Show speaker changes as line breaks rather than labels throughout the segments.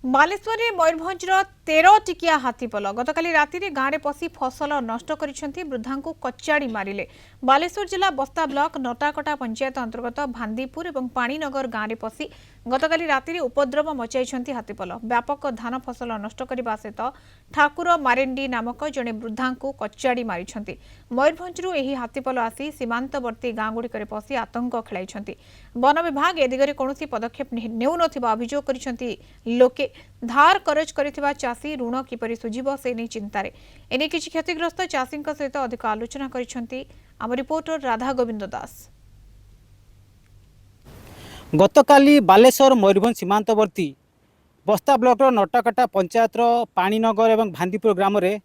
बालेश्वर मयूरभंजर 13 टिकिया हाथीपल गतकाली राति में गाँव में पशि फसल नष्ट कर वृद्धा को कचाड़ी मारे। बालेश्वर जिला बस्ता ब्लॉक नटाकटा पंचायत अंतर्गत भांदीपुर और पाणीनगर गाँव में पशि गतकाली राति में उपद्रव मचाई हाथीपल व्यापक धान फसल नष्ट करने सहित ठाकुर मारेंडी नामक जड़े वृद्धा को कचाड़ी मारी। मयूरभंजरू यह हाथीपल आसी सीमांतवर्ती गाँवगुड़िक पशि आतंक खेलाई। वन विभाग ए दिगरे कौन पदक्षेप नेउ नथिबा अभियोग करिसेंति लोके। धार करज करिथिबा चाषी ऋण किपरि सुझिब से नहीं चिंतार एने किछि क्षतिग्रस्त चाषी सहित अधिक आलोचना करिसेंति आम रिपोर्टर राधा गोविंद दास।
गतकाली बालेश्वर मयूरभंज सीमांतवर्ती बस्ता ब्लॉक नटाकटा पंचायत पाणीनगर और भांदीपुर ग्राम में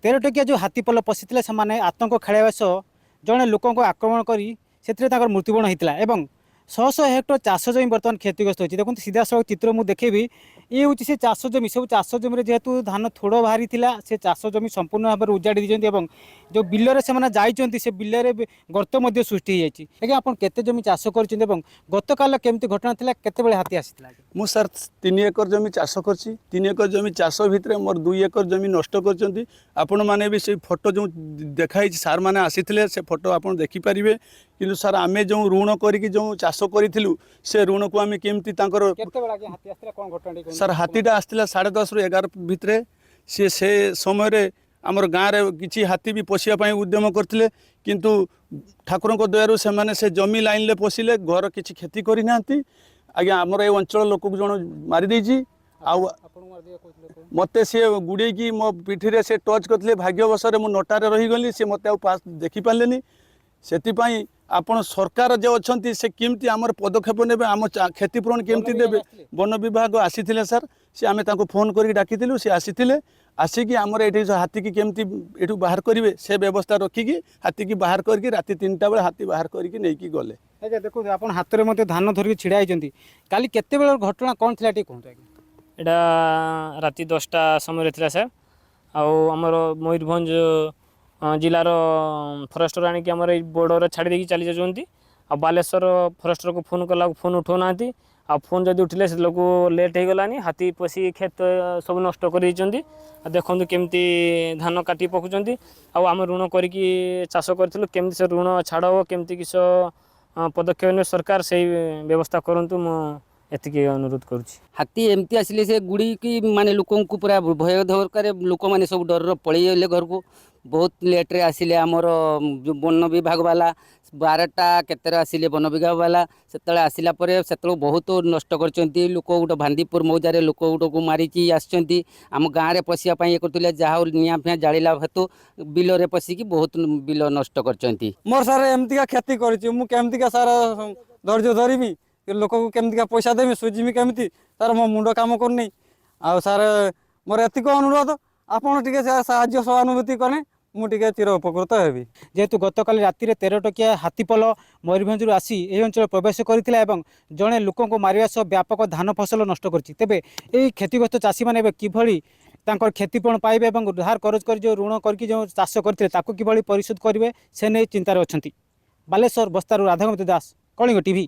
13 टकिया जो हाथीपल पशिते से आतंक खेलाइबा सह जड़े लोक आक्रमण कर मृत्युवरण होता है। शह शह हेक्टर चाष जमी बर्तमान क्षतिग्रस्त होती। देखो सीधा सड़क चित्र मुझे देखेबी ये हूँ से चाष जमी सब चाष जमी जेहेतु धान थोड़ बाहरी से चाष जमी संपूर्ण भाव में उजाड़ी दीजिए। जो बिल से से बिल गर्त सृष्टि होगी। आप केते जमी चाष कर गत काल केमती घटना था केते हाथी आसी
मु सर 3 एकर जमी चाष कर 3 एकर जमी चाष भितर मोर 2 एकर जमी नष्ट कर आपण मैंने भी से फोटो जो देखाई सार मैंने आसी से फोटो आप देखिपारे कि सर आम जो ऋण करी जो चाष करूँ से ऋण को आम केमती सर हाथीटा आसला 10:30 ରୁ 11 भितर सी से समय आमर गाँव में किसी हाथी भी पशिया उद्यम करते किंतु ठाकुर दयारू से जमी लाइन ले पशिले घर किसी क्षति करना आज्ञा आमर ये अंचल लोक जन मारिदे मत सी गुड़े की मो पिठी से टच करते भाग्यवश मु नटारे रहीगली सी मत पास देखिपारे से आपण सरकार जो अच्छा से केमती आमर पदक्षेप ने आम क्षतिपूरण केमती देवे वन विभाग आसी सर सी आम फोन कर डाकी सी आसी आसिकी आमर ये हाथी की केमती ये बाहर करेंगे से व्यवस्था रखिकी हाथी की बाहर करके राति 3टा बेले हाथी बाहर करके नहीं गले।
आज्ञा देखो आप हाथ में धान धरिक छिड़ा होती काली केते बेल घटना कौन थी कहते
यहाँ राति 10टा समय थी सर आमर मयूरभंज जिलार फरेस्टर आणिक आम बोर्डर छाड़ी चली जाती आ बालेश्वर फरेस्टर को फोन कला फोन उठाऊ ना आ फोन जब उठिले से लोग लेट हो गलानी हाथी पशि खेत सब नष्ट कर देखु केमती धान काटी पकुंट आम ऋण करिकी चाष करूँ केमती से ऋण छाड़ केमती किस पदक्षेप सरकार से व्यवस्था करूँ मुझे अनुरोध करुँच।
हाथी एमती आसिले से गुड़ी की माने लोकों को पूरा भय धरकार लोक मैंने सब डर पलैगले घर को बहुत लेट्रे आसिले आमर जो वन विभाग वाला 12टा केतर आसिले वन विभाग वाला से आसला से बहुत नष्ट कर लोक गोटे भांदीपुर मौजार लोक गोटे को मारिकी आसुँच आम गाँव में पशिया ये करते जहाँ निआ फिया जाड़ा हेतु बिल पशिकी बहुत बिल नष्ट कर
मोर सार एमती क्षति करमती सार धैर्य धरमी लोक को केमती पैसा देवी सुझी केमती तार मो मुंड काम करनी आ सार मोर एतिक अनुरोध आपड़ टे साहाय्य सहानुभूति कले मुझे चिर उपकृत हेबी।
जेहेतु गतकाल राति 13 टकिया हाथीपल मयूरभंज आसी यह अंचल प्रवेश करथिला एवं जड़े लोक मारिया सह व्यापक धान फसल नष्ट करछि तेबे एही क्षतिग्रस्त चाषी माने किभली तांकर क्षतिपूरण पाइबे एवं धार करज कर जो ऋण करके जो चाष करथिले ताकू किभली परिशोध करिवे से नै चिंतार अछंती। बालेश्वर बस्तारू राधागोविंद दास कलिंग टीवी।